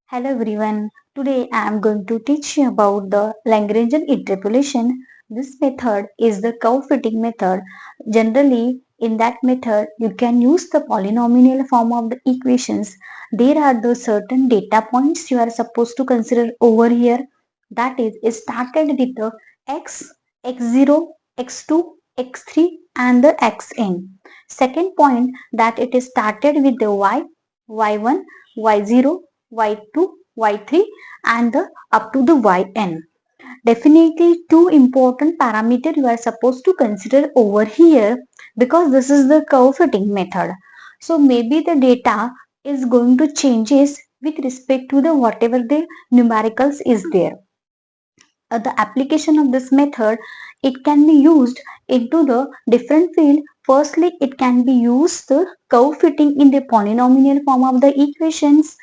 Hello everyone. Today I am going to teach you about the Lagrange interpolation. This method is the curve fitting method. Generally, in that method, you can use the polynomial form of the equations. There are the certain data points you are supposed to consider over here. That is, it started with the x, x0, x2, x3 and the xn. Second point that it is started with the y, y1, y0, y2, y3 and the up to the yn. Definitely two important parameters you are supposed to consider over here because this is the curve fitting method. So maybe the data is going to changes with respect to the whatever the numericals is there. The application of this method, it can be used into the different field. Firstly, it can be used the curve fitting in the polynomial form of the equations.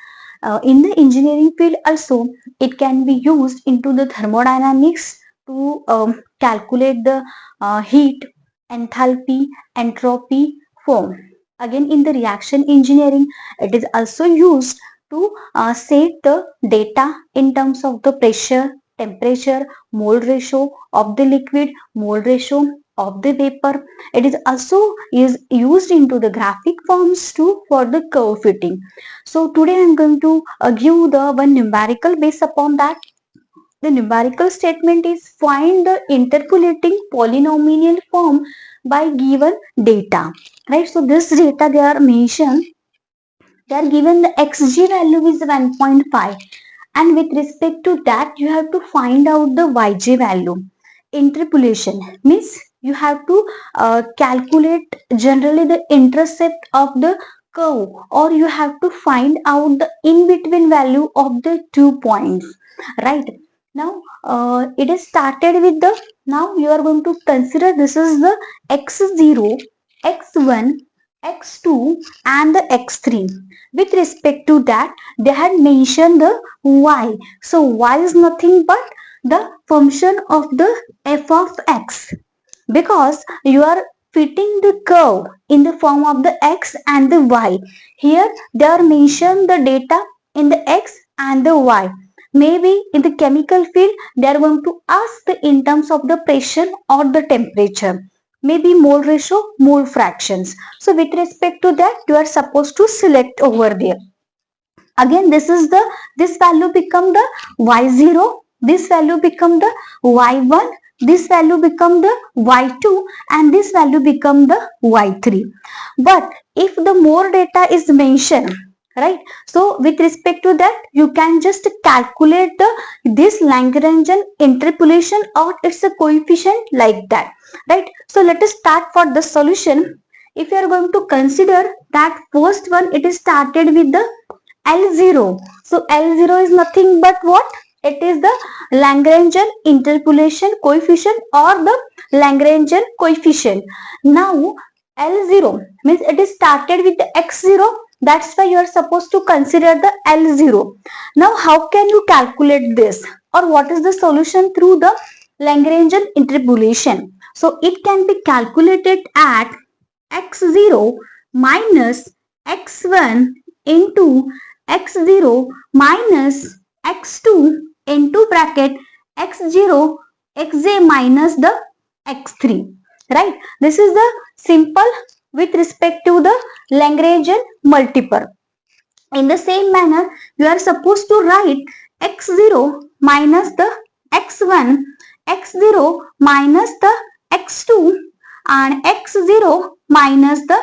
In the engineering field also, it can be used into the thermodynamics to calculate the heat, enthalpy, entropy form. Again, in the reaction engineering, it is also used to set the data in terms of the pressure, temperature, mole ratio of the liquid, mole ratio of the vapor. It is also used into the graphic forms too for the curve fitting. So today I am going to give the one numerical based upon that. The numerical statement is find the interpolating polynomial form by given data. Right. So this data they are mentioned. They are given the xg value is 1.5 and with respect to that you have to find out the yj value. Interpolation means you have to calculate generally the intercept of the curve or you have to find out the in between value of the 2 points, right? Now it is started with the, now you are going to consider this is the x0, x1, x2 and the x3. With respect to that, they had mentioned the y. So y is nothing but the function of the f of x because you are fitting the curve in the form of the x and the y. Here they are mentioned the data in the x and the y. Maybe in the chemical field they are going to ask the in terms of the pressure or the temperature. Maybe mole ratio, mole fractions. So with respect to that you are supposed to select over there. Again this is the, this value become the y0, this value become the y1, this value become the y2 and this value become the y3. But if the more data is mentioned, right, so with respect to that you can just calculate the this Lagrange interpolation or it's a coefficient like that, right? So let us start for the solution. If you are going to consider that first one, it is started with the L0. So L0 is nothing but what? It is the Lagrange interpolation coefficient or the Lagrange coefficient. Now L0 means it is started with the x0. That's why you are supposed to consider the L0. Now how can you calculate this? Or what is the solution through the Lagrange interpolation? So it can be calculated at x0 minus x1 into x0 minus x2 into bracket x0 xj minus the x3, right? This is the simple with respect to the Lagrange multiple. In the same manner you are supposed to write x0 minus the x1, x0 minus the x2 and x0 minus the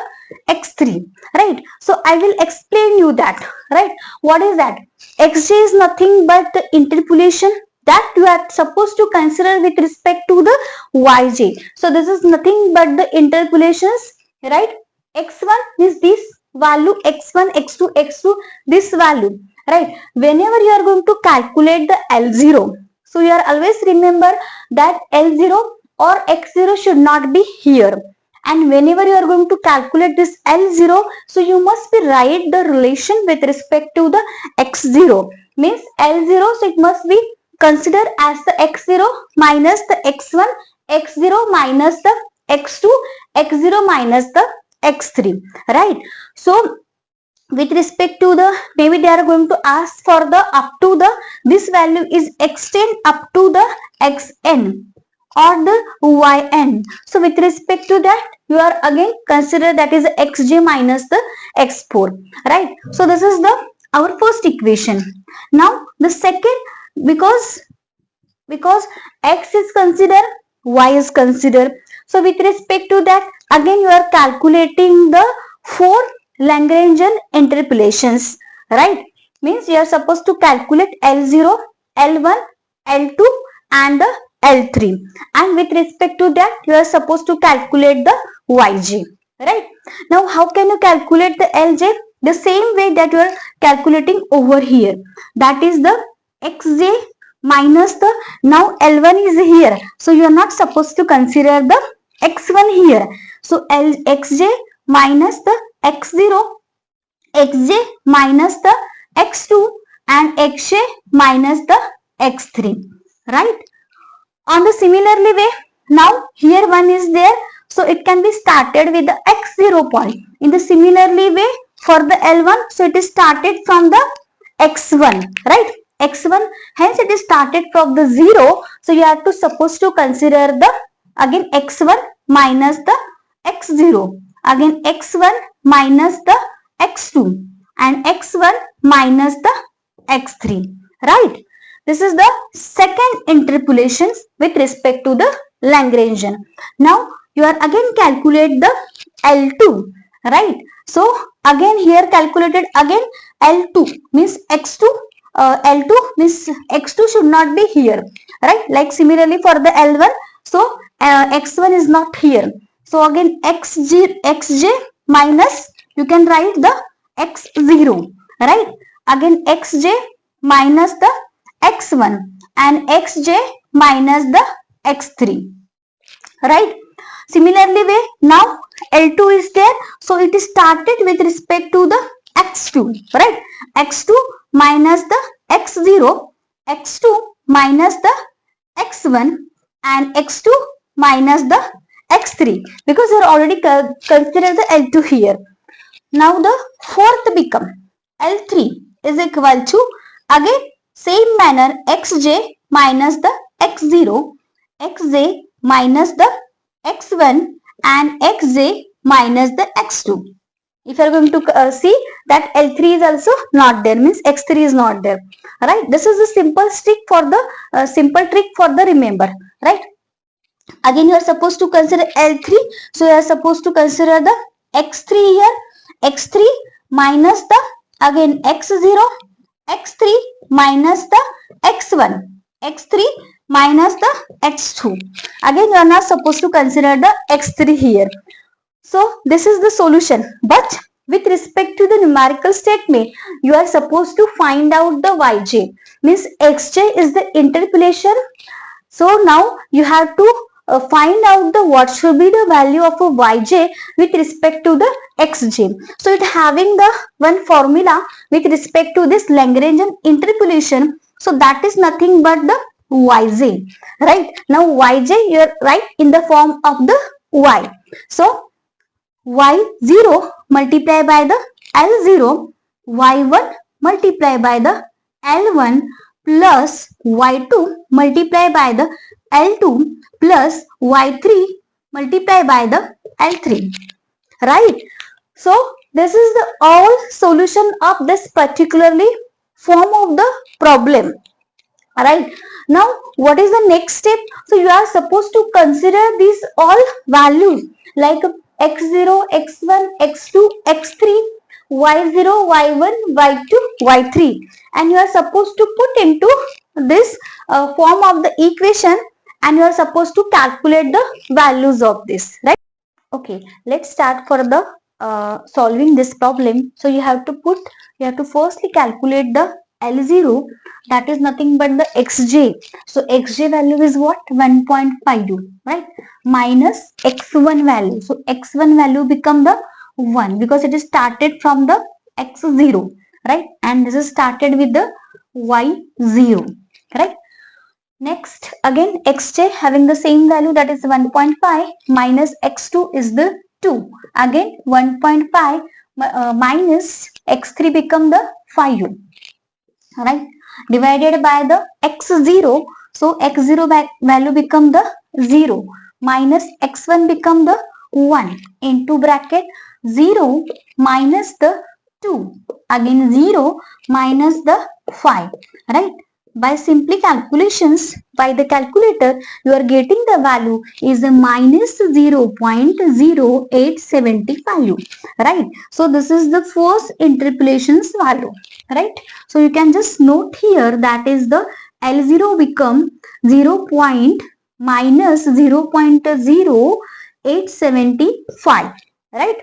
x3, right? So I will explain you that, right? What is that? Xj is nothing but the interpolation that you are supposed to consider with respect to the yj. So this is nothing but the interpolations, right? X1 is this value, x1, x2, x2, this value, right? Whenever you are going to calculate the L0, so you are always remember that L0 or x0 should not be here. And whenever you are going to calculate this L0, so you must be write the relation with respect to the x0. Means L0, so it must be considered as the x0 minus the x1, x0 minus the x2, x0 minus the x3, right? So with respect to the, maybe they are going to ask for the up to the, this value is extend up to the xn or the yn. So with respect to that, you are again consider that is xj minus the x4, right? So this is the our first equation. Now the second, because x is considered, y is considered, so with respect to that, again you are calculating the four Lagrangian interpolations, right? Means you are supposed to calculate L0, L1, L2 and the L3, and with respect to that you are supposed to calculate the yj, right? Now how can you calculate the lj? The same way that you are calculating over here, that is the xj minus the, now L1 is here, so you are not supposed to consider the x1 here. So xj minus the x0, xj minus the x2 and xj minus the x3, right? On the similarly way, now here one is there, so it can be started with the x0 point. In the similarly way for the L1, so it is started from the x1, right? X1, hence it is started from the 0, so you have to supposed to consider the again x1 minus the x0, again x1 minus the x2 and x1 minus the x3, right? This is the second interpolation with respect to the Lagrangian. Now you are again calculate the L2, right? So again here calculated again L2 means x2, L2 means x2 should not be here, right? Like similarly for the L1, so x1 is not here. So again xj minus, you can write the x0, right? Again xj minus the x1 and xj minus the x3, right? Similarly way, now L2 is there, so it is started with respect to the x2, right? x2 minus the x0, x2 minus the x1 and x2 minus the x3, because you are already considered the L2 here. Now the fourth become L3 is equal to, again same manner, xj minus the x0, xj minus the x1 and xj minus the x2. If you are going to see that L3 is also not there, means x3 is not there, right? This is a simple trick for the simple trick for the remember, right? Again you are supposed to consider L3, so you are supposed to consider the x3 here, x3 minus the again x0, x3 minus the x1, x3 minus the x2. Again you are not supposed to consider the x3 here. So this is the solution, but with respect to the numerical statement, you are supposed to find out the yj, means xj is the interpolation. So now you have to find out the what should be the value of a yj with respect to the xj. So it having the one formula with respect to this Lagrangian interpolation. So that is nothing but the yj, right? Now yj you are right in the form of the y. So y0 multiplied by the L0, y1 multiplied by the L1 plus y2 multiplied by the L2 plus y3 multiplied by the L3, right? So this is the all solution of this particularly form of the problem, right? Now what is the next step? So you are supposed to consider these all values like x0, x1, x2, x3, y0, y1, y2, y3, and you are supposed to put into this form of the equation, and you are supposed to calculate the values of this, right? Okay, let's start for the solving this problem. So you have to firstly calculate the L0, that is nothing but the xj. So xj value is what? 1.52, right? Minus x1 value. So x1 value become the 1 because it is started from the x0, right? And this is started with the y0, right? Next, again xj having the same value, that is 1.5 minus x2 is the 2. Again 1.5 minus x3 become the 5u, right, divided by the x0. So x0 value become the 0 minus x1 become the 1 into bracket 0 minus the 2, again 0 minus the 5, right. By simply calculations by the calculator, you are getting the value is a minus 0.0875, right. So this is the first interpolation's value, right. So you can just note here that is the L0 become 0 point minus 0.0875, right.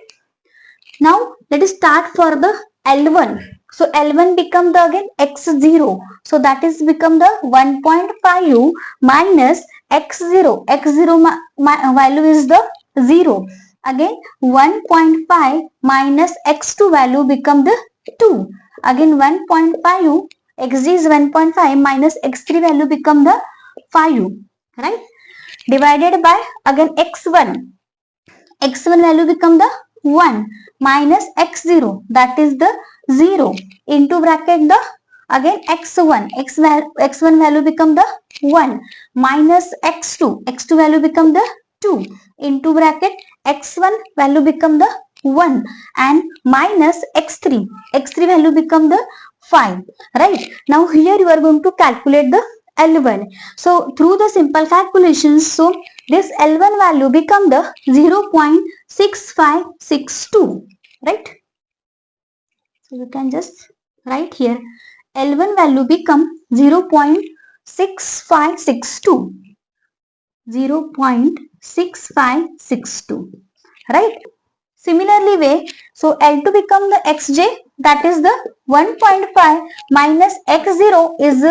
Now let us start for the L1. So L1 become the again x0. So that is become the 1.5 minus x0. x0 value is the 0. Again 1.5 minus x2 value become the 2. Again 1.5 xg is 1.5 minus x3 value become the 5. Right? Divided by again x1. x1 value become the 1 minus x0, that is the 0 into bracket the again x1. x1 value become the 1 minus x2 value become the 2 into bracket x1 value become the 1 and minus x3 value become the 5, right. Now here you are going to calculate the L1. So through the simple calculations, so this L1 value become the 0.6562, right. So you can just write here L1 value become 0.6562, 0.6562, right. Similarly way, so L2 become the xj, that is the 1.5 minus x0 is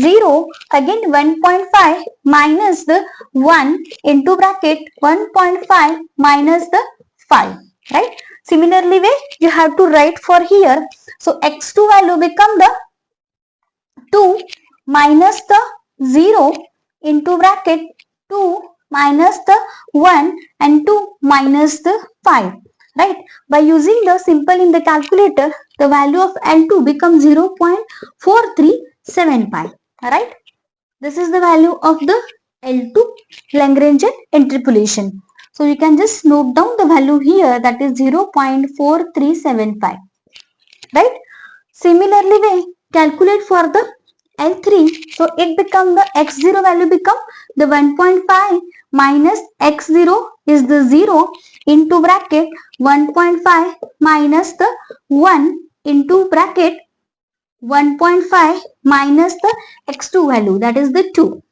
0, again 1.5 minus the 1 into bracket 1.5 minus the 5, right. Similarly way, you have to write for here. So x2 value become the 2 minus the 0 into bracket 2 minus the 1 and 2 minus the 5, right. By using the simple in the calculator, the value of L2 becomes 0.4375, right. This is the value of the L2 Lagrange interpolation. So you can just note down the value here, that is 0.4375, right. Similarly, we calculate for the L3. So it become the x0 value become the 1.5 minus x0 is the 0 into bracket 1.5 minus the 1 into bracket 1.5 minus the x2 value, that is the 2.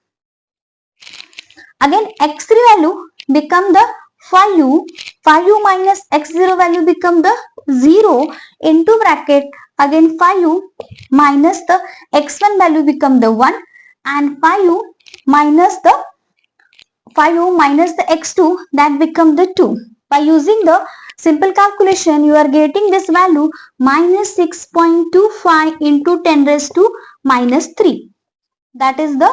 Again x3 value become the 5u, 5u minus x0 value become the 0 into bracket again 5u minus the x1 value become the 1 and 5u minus the 5u minus the x2, that become the 2. By using the simple calculation, you are getting this value minus 6.25 into 10 raised to minus 3. That is the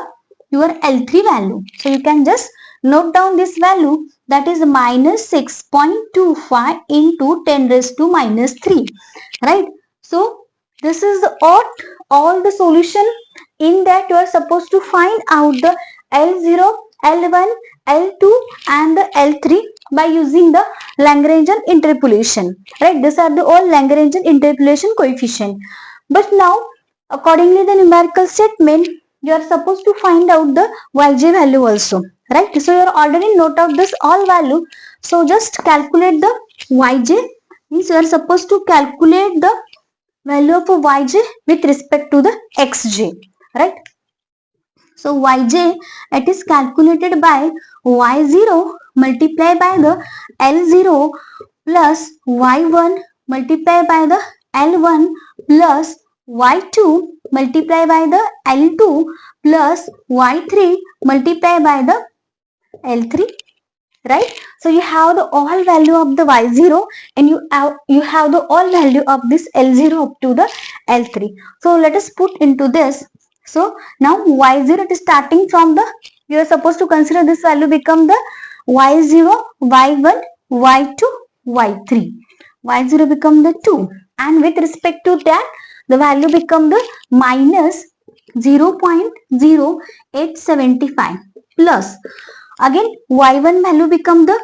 your L3 value. So you can just note down this value, that is minus 6.25 into 10 raised to minus 3, right. So this is all the solution. In that you are supposed to find out the L0, L1, L2 and the L3 by using the Lagrange interpolation, right. These are the all Lagrange interpolation coefficient. But now accordingly the numerical statement, you are supposed to find out the yj value also, right. So you are already note out this all value. So just calculate the yj, means you are supposed to calculate the value of a yj with respect to the xj, right. So yj, it is calculated by y0 multiplied by the L0 plus y1 multiplied by the L1 plus y2 multiplied by the L2 plus y3 multiplied by the L3, right. So you have the all value of the y0 and you have the all value of this L0 up to the L3. So let us put into this. So now y0 it is starting from the, you are supposed to consider this value become the y0, y1, y2, y3. y0 become the 2, and with respect to that the value become the minus 0.0875 plus again y1 value become the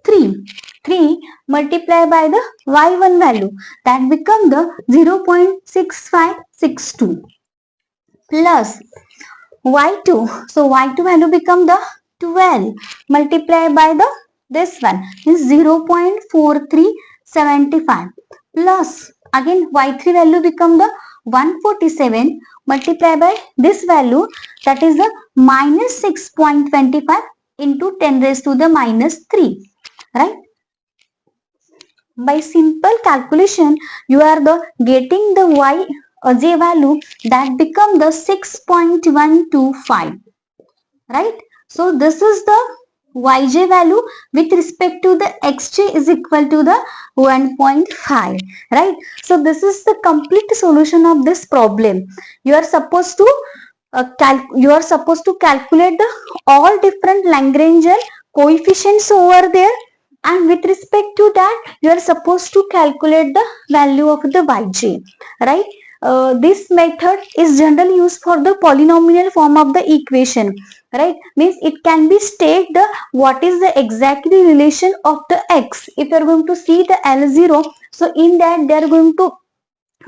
3. 3 multiplied by the y1 value, that become the 0.6562 plus y2. So y2 value become the 12 multiplied by the this one is 0.4375 plus again y3 value become the 147 multiplied by this value, that is the minus 6.25 into 10 raised to the minus 3, right? By simple calculation you are the getting the j value, that become the 6.125, right? So this is the yj value with respect to the xj is equal to the 1.5, right? So this is the complete solution of this problem. You are supposed to calculate the all different Lagrange coefficients over there, and with respect to that you are supposed to calculate the value of the yj, right? This method is generally used for the polynomial form of the equation, right? Means it can be state the what is the exactly relation of the x. If you are going to see the L0, so in that they are going to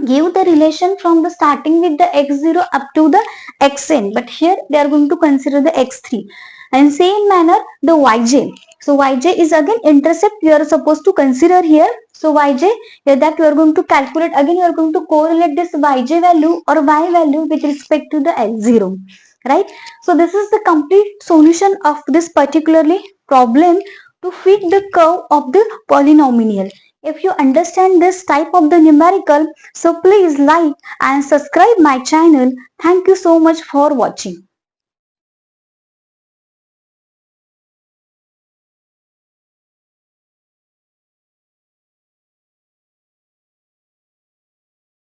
give the relation from the starting with the x0 up to the xn, but here they are going to consider the x3, and same manner the yj. So yj is again intercept you are supposed to consider here. So yj, here that you are going to calculate, again you are going to correlate this yj value or y value with respect to the L0, right? So this is the complete solution of this particularly problem to fit the curve of the polynomial. If you understand this type of the numerical, so please like and subscribe my channel. Thank you so much for watching.